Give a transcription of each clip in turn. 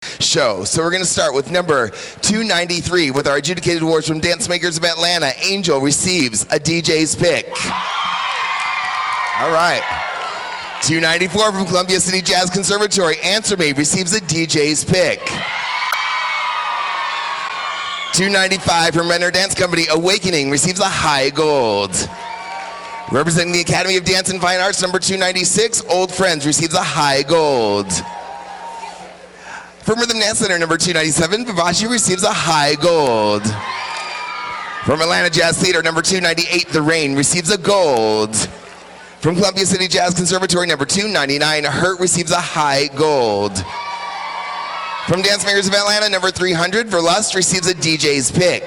show. So we're going to start with number 293 with our adjudicated awards from Dance Makers of Atlanta. Angel receives a DJ's pick. All right. 294 from Columbia City Jazz Conservatory. Answer Me receives a DJ's pick. 295 from Renner Dance Company. Awakening receives a high gold. Representing the Academy of Dance and Fine Arts, number 296, Old Friends receives a high gold. From Rhythm Dance Center, number 297, Vivace receives a high gold. From Atlanta Jazz Theater, number 298, The Rain receives a gold. From Columbia City Jazz Conservatory, number 299, Hurt receives a high gold. From Dance Makers of Atlanta, number 300, Verlust receives a DJ's pick.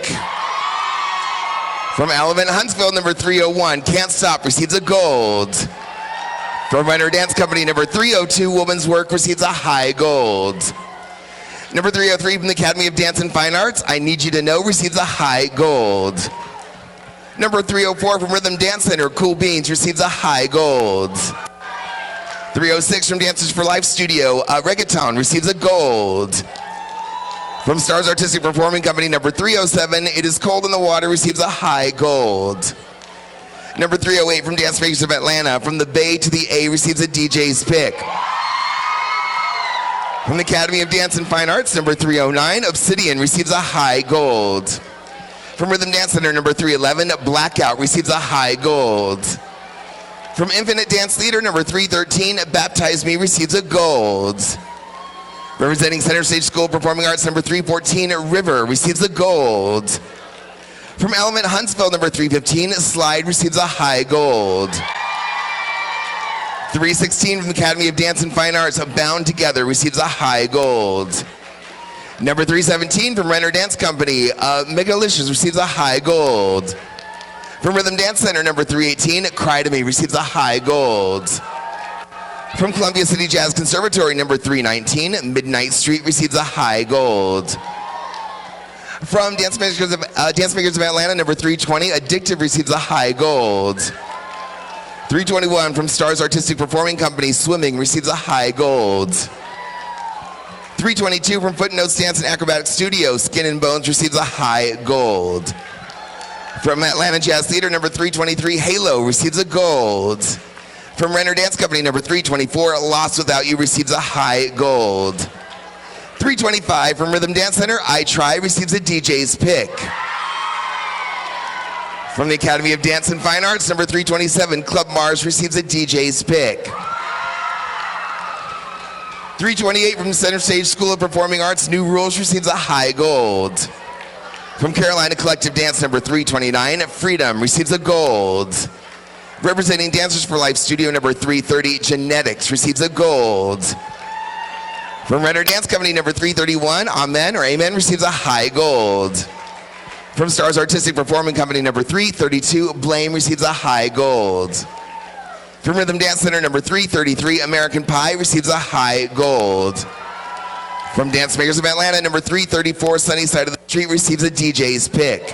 From Element Huntsville, number 301, Can't Stop receives a gold. From Renner Dance Company, number 302, Woman's Work receives a high gold. Number 303 from the Academy of Dance and Fine Arts, I Need You to Know receives a high gold. Number 304 from Rhythm Dance Center, Cool Beans receives a high gold. 306 from Dancers for Life Studio, Reggaeton receives a gold. From Stars Artistic Performing Company, number 307, It Is Cold in the Water receives a high gold. Number 308 from Dance Makers of Atlanta, From the Bay to the A receives a DJ's pick. From the Academy of Dance and Fine Arts, number 309, Obsidian receives a high gold. From Rhythm Dance Center, number 311, Blackout receives a high gold. From Infinite Dance Theater, number 313, Baptize Me receives a gold. Representing Center Stage School of Performing Arts, number 314, River receives a gold. From Element Huntsville, number 315, Slide receives a high gold. 316 from the Academy of Dance and Fine Arts, Bound Together receives a high gold. Number 317 from Renner Dance Company, Megalicious receives a high gold. From Rhythm Dance Center, number 318, Cry to Me receives a high gold. From Columbia City Jazz Conservatory, number 319, Midnight Street receives a high gold. From Dance Makers of Atlanta, number 320, Addictive receives a high gold. 321 from Stars Artistic Performing Company, Swimming receives a high gold. 322 from Footnotes Dance and Acrobatic Studio, Skin and Bones receives a high gold. From Atlanta Jazz Theater, number 323, Halo receives a gold. From Renner Dance Company, number 324, Lost Without You receives a high gold. 325 from Rhythm Dance Center, I Try receives a DJ's pick. From the Academy of Dance and Fine Arts, number 327, Club Mars receives a DJ's pick. 328 from Center Stage School of Performing Arts, New Rules receives a high gold. From Carolina Collective Dance, number 329, Freedom receives a gold. Representing Dancers for Life Studio, number 330, Genetics receives a gold. From Renner Dance Company, number 331, Amen or Amen receives a high gold. From Stars Artistic Performing Company, number 332, Blame receives a high gold. From Rhythm Dance Center, number 333, American Pie receives a high gold. From Dance Makers of Atlanta, number 334, Sunny Side of the Street receives a DJ's pick.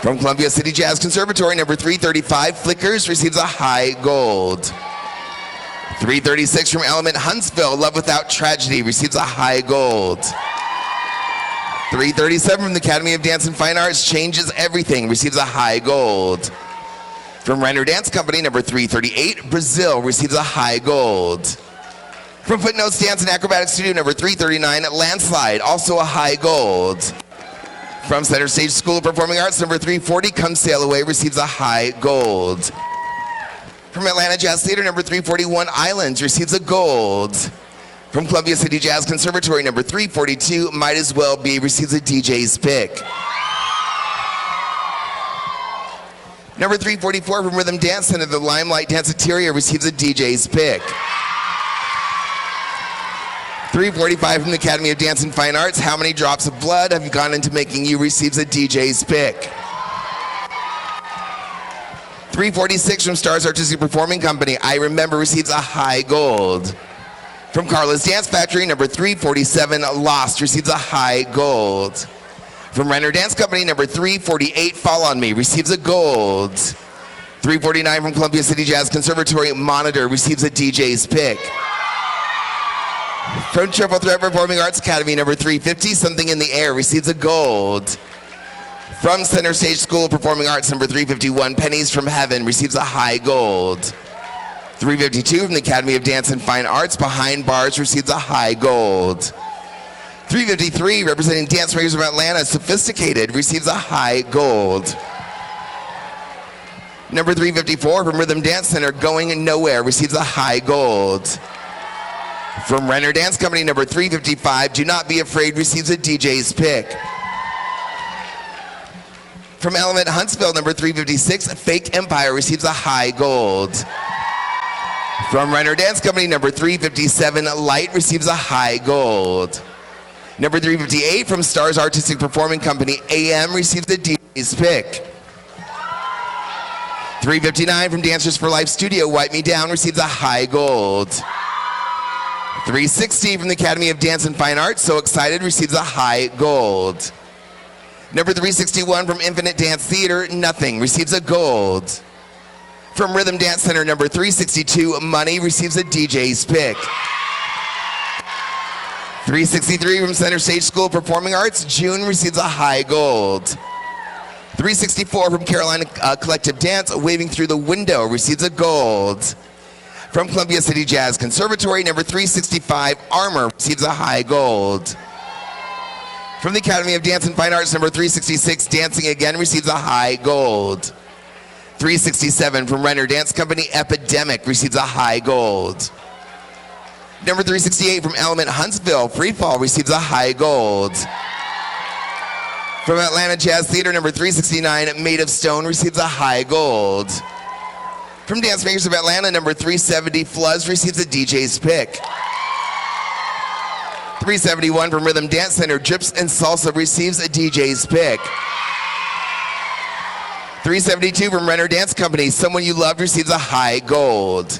From Columbia City Jazz Conservatory, number 335, Flickers receives a high gold. 336 from Element Huntsville, Love Without Tragedy receives a high gold. 337 from the Academy of Dance and Fine Arts, Changes Everything receives a high gold. From Renner Dance Company, number 338, Brazil receives a high gold. From Footnotes Dance and Acrobatic Studio, number 339, Landslide, also a high gold. From Center Stage School of Performing Arts, number 340, Come Sail Away receives a high gold. From Atlanta Jazz Theater, number 341, Islands receives a gold. From Columbia City Jazz Conservatory, number 342, Might As Well Be receives a DJ's pick. Number 344 from Rhythm Dance Center, the Limelight Danceteria receives a DJ's pick. 345 from the Academy of Dance and Fine Arts, How Many Drops of Blood Have You Gone Into Making You receives a DJ's pick. 346 from Stars Artistic Performing Company, I Remember receives a high gold. From Carla's Dance Factory, number 347, Lost receives a high gold. From Renner Dance Company, number 348, Fall on Me receives a gold. 349 from Columbia City Jazz Conservatory, Monitor receives a DJ's pick. From Triple Threat Performing Arts Academy, number 350, Something in the Air, receives a gold. From Center Stage School of Performing Arts, number 351, Pennies from Heaven, receives a high gold. 352 from the Academy of Dance and Fine Arts, Behind Bars, receives a high gold. 353, representing Dance Makers of Atlanta, Sophisticated, receives a high gold. Number 354 from Rhythm Dance Center, Going Nowhere, receives a high gold. From Renner Dance Company, number 355, Do Not Be Afraid, receives a DJ's pick. From Element Huntsville, number 356, Fake Empire, receives a high gold. From Renner Dance Company, number 357, Light, receives a high gold. Number 358 from Stars Artistic Performing Company, AM, receives a DJ's pick. 359 from Dancers for Life Studio, Wipe Me Down, receives a high gold. 360 from the Academy of Dance and Fine Arts, So Excited, receives a high gold. Number 361 from Infinite Dance Theater, Nothing, receives a gold. From Rhythm Dance Center, number 362, Money, receives a DJ's pick. 363 from Center Stage School of Performing Arts, June, receives a high gold. 364 from Carolina Collective Dance, Waving Through the Window, receives a gold. From Columbia City Jazz Conservatory, number 365, Armor, receives a high gold. From the Academy of Dance and Fine Arts, number 366, Dancing Again, receives a high gold. 367 from Renner Dance Company, Epidemic, receives a high gold. Number 368 from Element Huntsville, Free Fall, receives a high gold. From Atlanta Jazz Theater, number 369, Made of Stone, receives a high gold. From Dance Makers of Atlanta, number 370, Fluzz, receives a DJ's pick. 371 from Rhythm Dance Center, Drips and Salsa, receives a DJ's pick. 372 from Renner Dance Company, Someone You Loved, receives a high gold.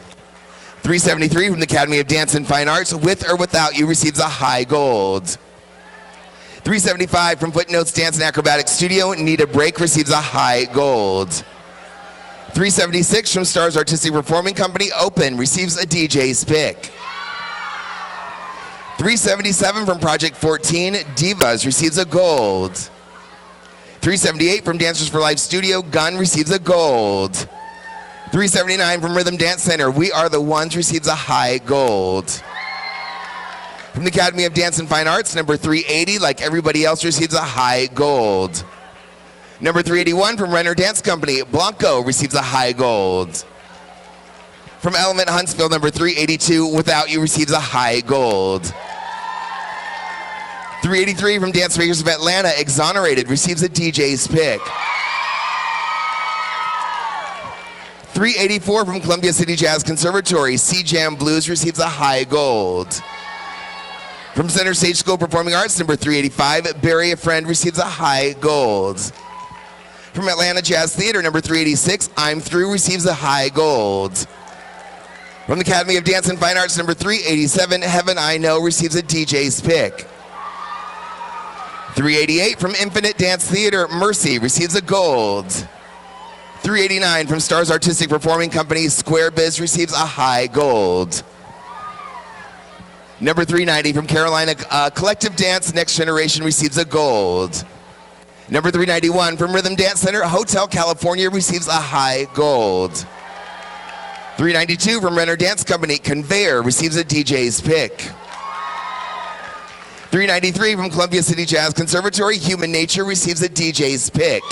373 from the Academy of Dance and Fine Arts, With or Without You, receives a high gold. 375 from Footnotes Dance and Acrobatic Studio, Need a Break, receives a high gold. 376 from Stars Artistic Performing Company, Open, receives a DJ's pick. 377 from Project 14, Divas, receives a gold. 378 from Dancers for Life Studio, Gun, receives a gold. 379 from Rhythm Dance Center, We Are the Ones, receives a high gold. From the Academy of Dance and Fine Arts, number 380, Like Everybody Else, receives a high gold. Number 381 from Renner Dance Company, Blanco, receives a high gold. From Element Huntsville, number 382, Without You, receives a high gold. 383 from Dance Makers of Atlanta, Exonerated, receives a DJ's pick. 384 from Columbia City Jazz Conservatory, C-Jam Blues, receives a high gold. From Center Stage School of Performing Arts, number 385, Bury a Friend, receives a high gold. From Atlanta Jazz Theater, number 386, I'm Through, receives a high gold. From the Academy of Dance and Fine Arts, number 387, Heaven I Know, receives a DJ's pick. 388 from Infinite Dance Theater, Mercy, receives a gold. 389 from Stars Artistic Performing Company, Square Biz, receives a high gold. Number 390 from Carolina Collective Dance, Next Generation, receives a gold. Number 391 from Rhythm Dance Center, Hotel California, receives a high gold. 392 from Renner Dance Company, Conveyor, receives a DJ's pick. 393 from Columbia City Jazz Conservatory, Human Nature, receives a DJ's pick.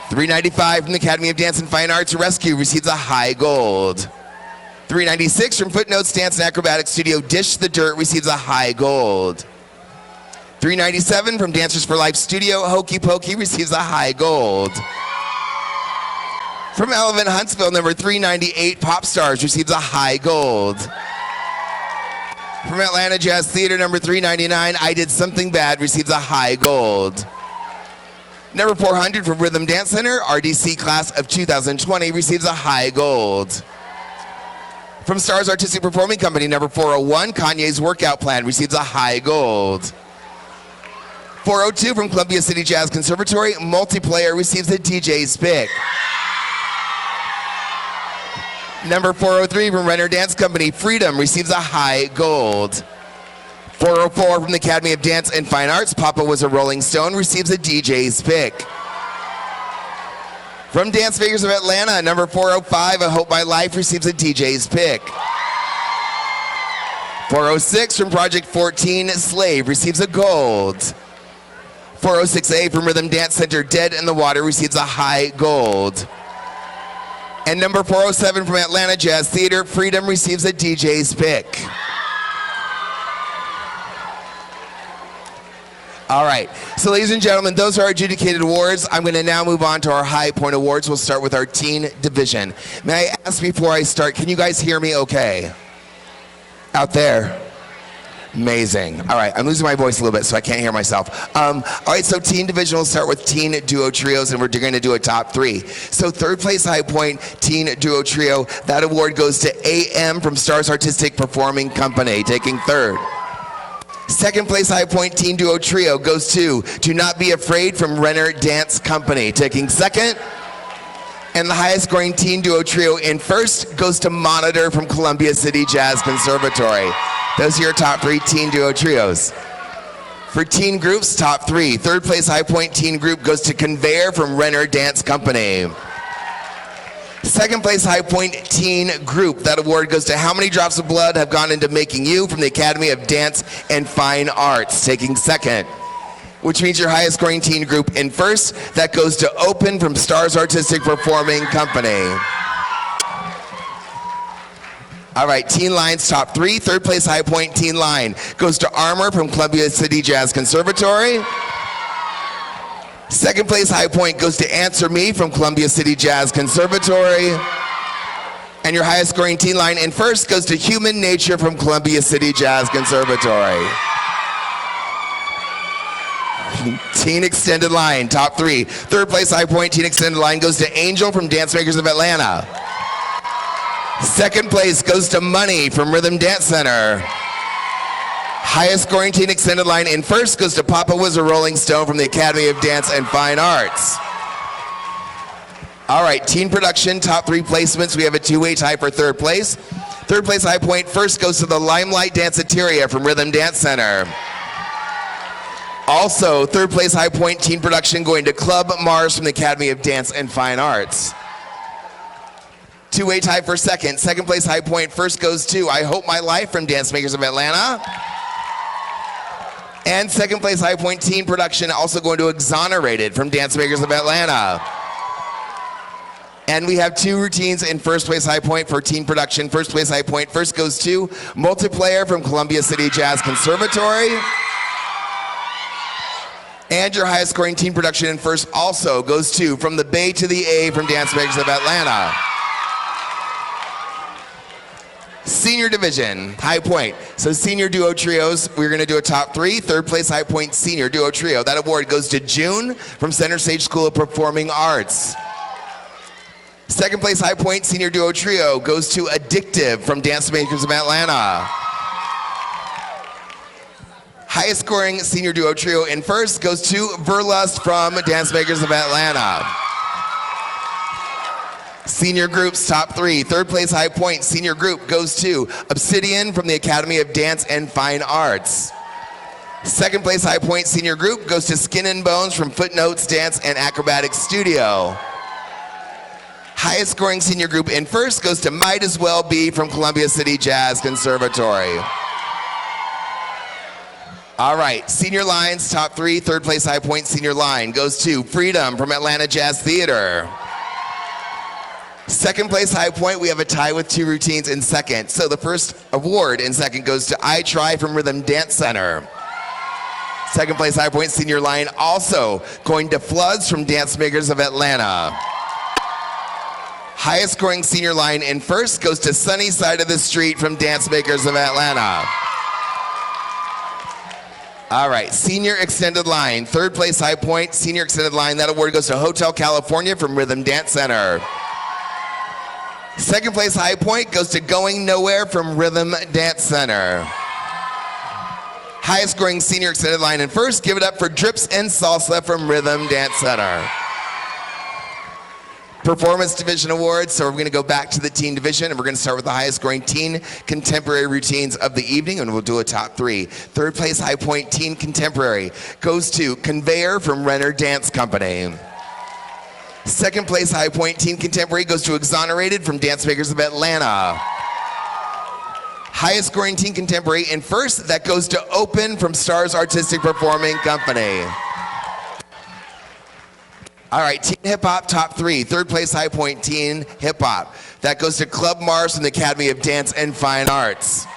395 from the Academy of Dance and Fine Arts, Rescue, receives a high gold. 396 from Footnotes Dance and Acrobatic Studio, Dish the Dirt, receives a high gold. 397 from Dancers for Life Studio, Hokey Pokey, receives a high gold. From Element Huntsville, number 398, Pop Stars, receives a high gold. From Atlanta Jazz Theater, number 399, I Did Something Bad, receives a high gold. Number 400 from Rhythm Dance Center, RDC Class of 2020, receives a high gold. From Stars Artistic Performing Company, number 401, Kanye's Workout Plan, receives a high gold. 402 from Columbia City Jazz Conservatory, Multiplayer, receives a DJ's pick. Number 403 from Renner Dance Company, Freedom, receives a high gold. 404 from the Academy of Dance and Fine Arts, Papa Was a Rolling Stone, receives a DJ's pick. From Dance Makers of Atlanta, number 405, I Hope My Life, receives a DJ's pick. 406 from Project 14, Slave, receives a gold. 406A from Rhythm Dance Center, Dead in the Water, receives a high gold. And number 407 from Atlanta Jazz Theater, Freedom, receives a DJ's pick. All right, so ladies and gentlemen, those are our adjudicated awards. I'm going to now move on to our High Point Awards. We'll start with our teen division. May I ask before I start, can you guys hear me okay? Out there? Amazing. All right, I'm losing my voice a little bit, so I can't hear myself. All right, so teen division, we'll start with teen duo trios, and we're going to do a top three. So third place High Point teen duo trio, that award goes to AM from Stars Artistic Performing Company, taking third. Second place High Point teen duo trio goes to Do Not Be Afraid from Renner Dance Company, taking second. And the highest scoring teen duo trio in first goes to Monitor from Columbia City Jazz Conservatory. Those are your top three teen duo trios. For teen groups, top three. Third place High Point teen group goes to Conveyor from Renner Dance Company. Second place High Point teen group, that award goes to How Many Drops of Blood Have Gone Into Making You from the Academy of Dance and Fine Arts, taking second. Which means your highest scoring teen group in first, that goes to Open from Stars Artistic Performing Company. All right, teen lines top three. Third place High Point teen line goes to Armor from Columbia City Jazz Conservatory. Second place High Point goes to Answer Me from Columbia City Jazz Conservatory. And your highest scoring teen line in first goes to Human Nature from Columbia City Jazz Conservatory. Teen extended line, top three. Third place High Point teen extended line goes to Angel from Dance Makers of Atlanta. Second place goes to Money from Rhythm Dance Center. Highest scoring teen extended line in first goes to Papa Was a Rolling Stone from the Academy of Dance and Fine Arts. All right, teen production, top three placements. We have a two-way tie for third place. Third place High Point first goes to the Limelight Danceteria from Rhythm Dance Center. Also, third place High Point teen production going to Club Mars from the Academy of Dance and Fine Arts. Two-way tie for second. Second place High Point first goes to I Hope My Life from Dance Makers of Atlanta. And second place High Point teen production also going to Exonerated from Dance Makers of Atlanta. And we have two routines in first place High Point for teen production. First place High Point first goes to Multiplayer from Columbia City Jazz Conservatory. And your highest scoring teen production in first also goes to From the Bay to the A from Dance Makers of Atlanta. Senior division, High Point. So senior duo trios, we're gonna do a top three. Third place High Point senior duo trio. That award goes to June from Center Stage School of Performing Arts. Second place High Point senior duo trio goes to Addictive from Dance Makers of Atlanta. Highest scoring senior duo trio in first goes to Verlust from Dance Makers of Atlanta. Senior groups, top three. Third place High Point senior group goes to Obsidian from the Academy of Dance and Fine Arts. Second place High Point senior group goes to Skin and Bones from Footnotes Dance and Acrobatics Studio. Highest scoring senior group in first goes to Might As Well Be from Columbia City Jazz Conservatory. All right, senior lines, top three. Third place High Point senior line goes to Freedom from Atlanta Jazz Theater. Second place High Point, we have a tie with two routines in second. So the first award in second goes to I Try from Rhythm Dance Center. Second place High Point senior line also going to Floods from Dance Makers of Atlanta. Highest scoring senior line in first goes to Sunny Side of the Street from Dance Makers of Atlanta. All right, senior extended line. Third place High Point, senior extended line. That award goes to Hotel California from Rhythm Dance Center. Second place High Point goes to Going Nowhere from Rhythm Dance Center. Highest scoring senior extended line in first, give it up for Drips and Salsa from Rhythm Dance Center. Performance Division Awards. So we're going to go back to the teen division, and we're going to start with the highest scoring teen contemporary routines of the evening, and we'll do a top three. Third place High Point Teen Contemporary goes to Conveyor from Renner Dance Company. Second place High Point Teen Contemporary goes to Exonerated from Dance Makers of Atlanta. Highest scoring teen contemporary in first, that goes to Open from Stars Artistic Performing Company. All right, teen hip hop top three. Third place High Point Teen Hip Hop. That goes to Club Mars from the Academy of Dance and Fine Arts.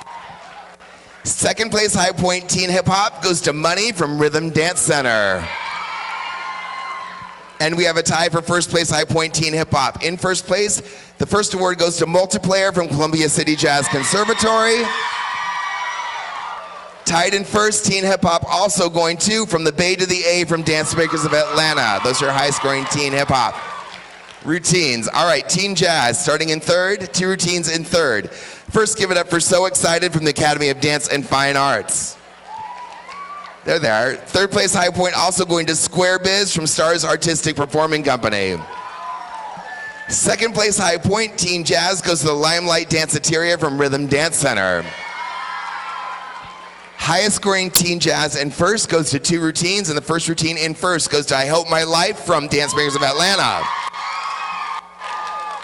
Second place High Point Teen Hip Hop goes to Money from Rhythm Dance Center. And we have a tie for first place High Point Teen Hip Hop. In first place, the first award goes to Multiplayer from Columbia City Jazz Conservatory. Tied in first, Teen Hip Hop also going to From the Bay to the A from Dance Makers of Atlanta. Those are high scoring teen hip hop. Routines. All right, teen jazz starting in third, two routines in third. First, give it up for So Excited from the Academy of Dance and Fine Arts. There they are. Third place High Point also going to Square Biz from Stars Artistic Performing Company. Second place High Point Teen Jazz goes to the Limelight Danceteria from Rhythm Dance Center. Highest scoring teen jazz in first goes to two routines, and the first routine in first goes to I Hope My Life from Dance Makers of Atlanta.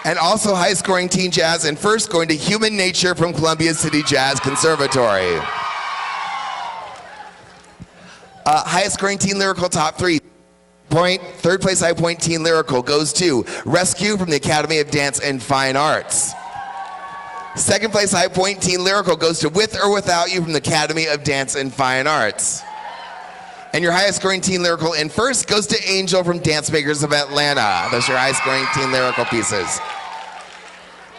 And also high scoring teen jazz in first going to Human Nature from Columbia City Jazz Conservatory. Highest scoring teen lyrical top three. Third place High Point Teen Lyrical goes to Rescue from the Academy of Dance and Fine Arts. Second place High Point Teen Lyrical goes to With or Without You from the Academy of Dance and Fine Arts. And your highest scoring teen lyrical in first goes to Angel from Dance Makers of Atlanta. Those are your highest scoring teen lyrical pieces.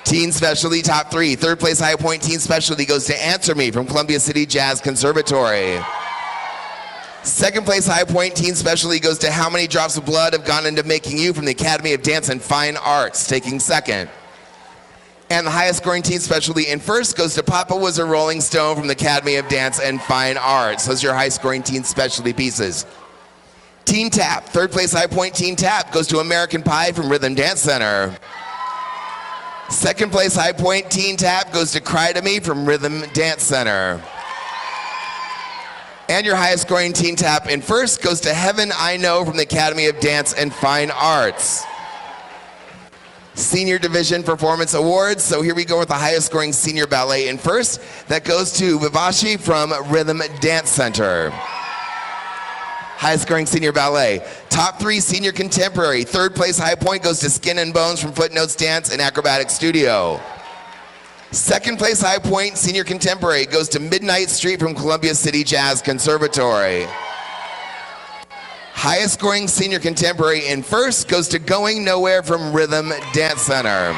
Teen Specialty top three. Third place High Point Teen Specialty goes to Answer Me from Columbia City Jazz Conservatory. Second place High Point Teen Specialty goes to How Many Drops of Blood Have Gone Into Making You from the Academy of Dance and Fine Arts, taking second. And the highest scoring teen specialty in first goes to Papa Was a Rolling Stone from the Academy of Dance and Fine Arts. Those are your high scoring teen specialty pieces. Teen Tap, third place High Point Teen Tap goes to American Pie from Rhythm Dance Center. Second place High Point Teen Tap goes to Cry to Me from Rhythm Dance Center. And your highest scoring teen tap in first goes to Heaven I Know from the Academy of Dance and Fine Arts. Senior Division Performance Awards. So here we go with the highest scoring senior ballet in first. That goes to Vivace from Rhythm Dance Center. Highest scoring senior ballet. Top three senior contemporary. Third place High Point goes to Skin and Bones from Footnotes Dance and Acrobatic Studio. Second place High Point senior contemporary goes to Midnight Street from Columbia City Jazz Conservatory. Highest scoring senior contemporary in first goes to Going Nowhere from Rhythm Dance Center.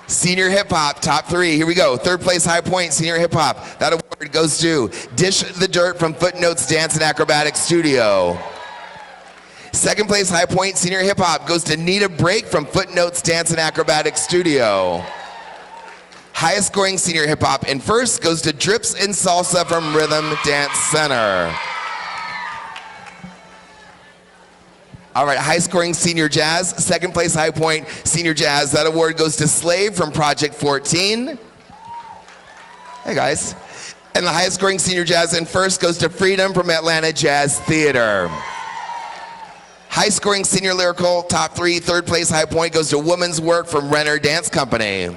Senior hip hop, top three, here we go. Third place High Point senior hip hop. That award goes to Dish the Dirt from Footnotes Dance and Acrobatic Studio. Second place High Point senior hip hop goes to Need a Break from Footnotes Dance and Acrobatic Studio. Highest scoring senior hip hop in first goes to Drips in Salsa from Rhythm Dance Center. All right, high scoring senior jazz, second place High Point senior jazz. That award goes to Slave from Project 14. Hey guys. And the highest scoring senior jazz in first goes to Freedom from Atlanta Jazz Theater. High scoring senior lyrical, top three, third place High Point goes to Woman's Work from Renner Dance Company.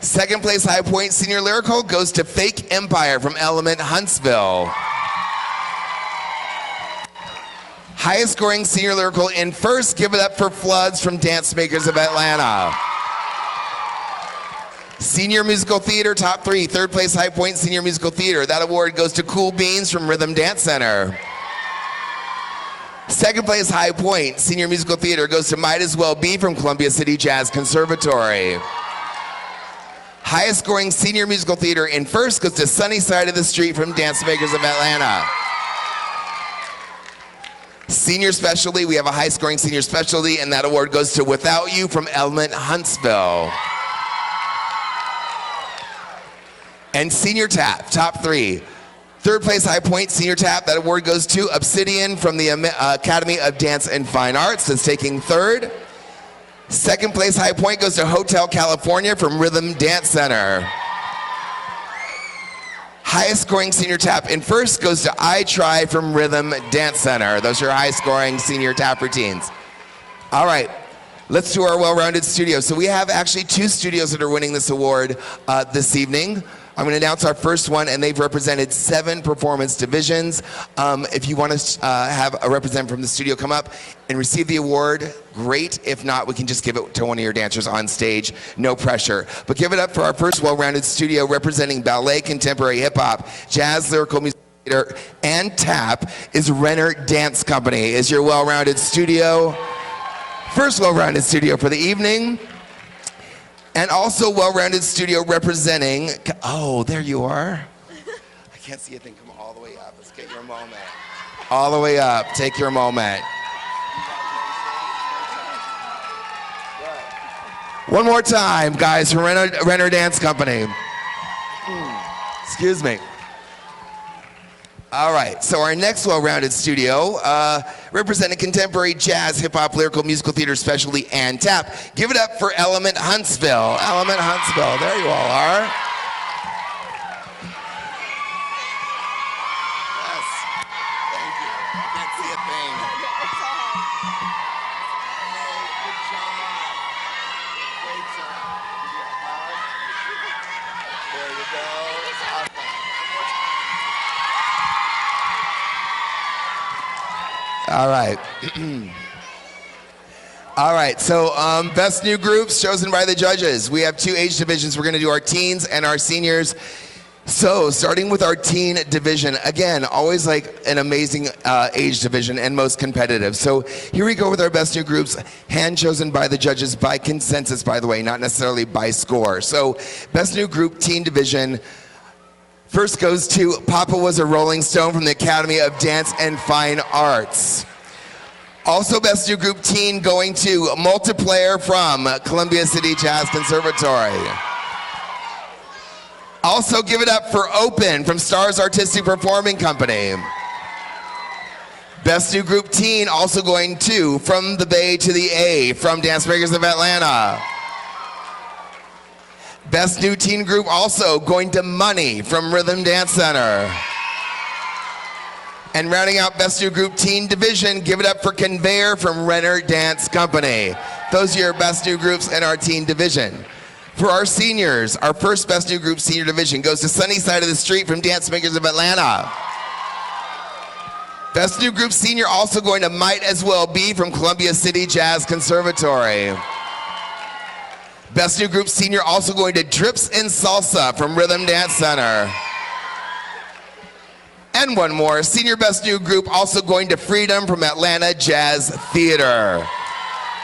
Second place High Point senior lyrical goes to Fake Empire from Element Huntsville. Highest scoring senior lyrical in first, give it up for Floods from Dance Makers of Atlanta. Senior musical theater, top three, third place High Point senior musical theater. That award goes to Cool Beans from Rhythm Dance Center. Second place High Point senior musical theater goes to Might As Well Be from Columbia City Jazz Conservatory. Highest scoring senior musical theater in first goes to Sunny Side of the Street from Dance Makers of Atlanta. Senior specialty, we have a high scoring senior specialty, and that award goes to Without You from Element Huntsville. And senior tap, top three. Third place High Point Senior Tap. That award goes to Obsidian from the Academy of Dance and Fine Arts. That's taking third. Second place High Point goes to Hotel California from Rhythm Dance Center. Highest scoring senior tap in first goes to I Try from Rhythm Dance Center. Those are your high scoring senior tap routines. All right, let's do our well-rounded studio. So we have actually 2 studios that are winning this award this evening. I'm going to announce our first one, and they've represented 7 performance divisions. If you want to have a representative from the studio come up and receive the award, great. If not, we can just give it to one of your dancers on stage. No pressure. But give it up for our first well-rounded studio representing ballet, contemporary hip-hop, jazz, lyrical music theater, and tap is Renner Dance Company. Is your well-rounded studio. First well-rounded studio for the evening. And also well-rounded studio representing, oh, there you are. I can't see a thing, come all the way up. Let's get your moment. All the way up, take your moment. One more time, guys, from Renner Dance Company. Excuse me. All right, so our next well-rounded studio, representing contemporary jazz, hip-hop, lyrical, musical theater, specialty, and tap. Give it up for Element Huntsville. Element Huntsville, there you all are. Yes, thank you. I can't see a thing. Good job. Great job. There you go. Awesome. All right. All right, so best new groups chosen by the judges. We have 2 age divisions. We're going to do our teens and our seniors. So starting with our teen division, again, always like an amazing age division and most competitive. So here we go with our best new groups, hand chosen by the judges by consensus, by the way, not necessarily by score. So best new group, teen division. First goes to Papa Was a Rolling Stone from the Academy of Dance and Fine Arts. Also best new group teen going to Multiplayer from Columbia City Jazz Conservatory. Also give it up for Open from Stars Artistic Performing Company. Best new group teen also going to From the Bay to the A from Dance Makers of Atlanta. Best new teen group also going to Money from Rhythm Dance Center. And rounding out best new group teen division, give it up for Conveyor from Renner Dance Company. Those are your best new groups in our teen division. For our seniors, our first best new group senior division goes to Sunny Side of the Street from Dance Makers of Atlanta. Best new group senior also going to Might As Well Be from Columbia City Jazz Conservatory. Best new group senior also going to Drips and Salsa from Rhythm Dance Center. And one more, senior best new group also going to Freedom from Atlanta Jazz Theater.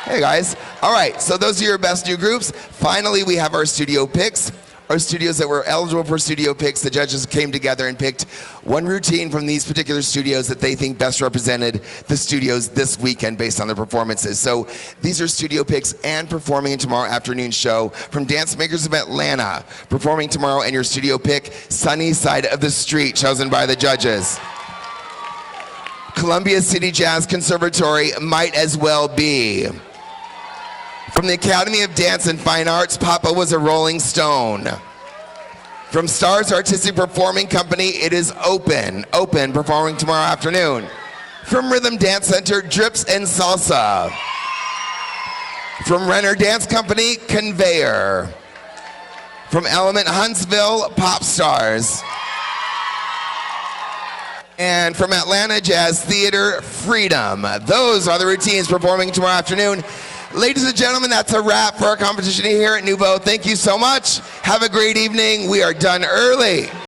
Hey guys, all right, so those are your best new groups. Finally, we have our studio picks. Our studios that were eligible for studio picks, the judges came together and picked one routine from these particular studios that they think best represented the studios this weekend based on their performances. So these are studio picks and performing in tomorrow afternoon show from Dance Makers of Atlanta. Performing tomorrow and your studio pick, Sunny Side of the Street, chosen by the judges. Columbia City Jazz Conservatory, Might As Well Be. From the Academy of Dance and Fine Arts, Papa Was a Rolling Stone. From Stars Artistic Performing Company, it is Open, performing tomorrow afternoon. From Rhythm Dance Center, Drips and Salsa. From Renner Dance Company, Conveyor. From Element Huntsville, Pop Stars. And from Atlanta Jazz Theater, Freedom. Those are the routines performing tomorrow afternoon. Ladies and gentlemen, that's a wrap for our competition here at Nuvo. Thank you so much. Have a great evening. We are done early.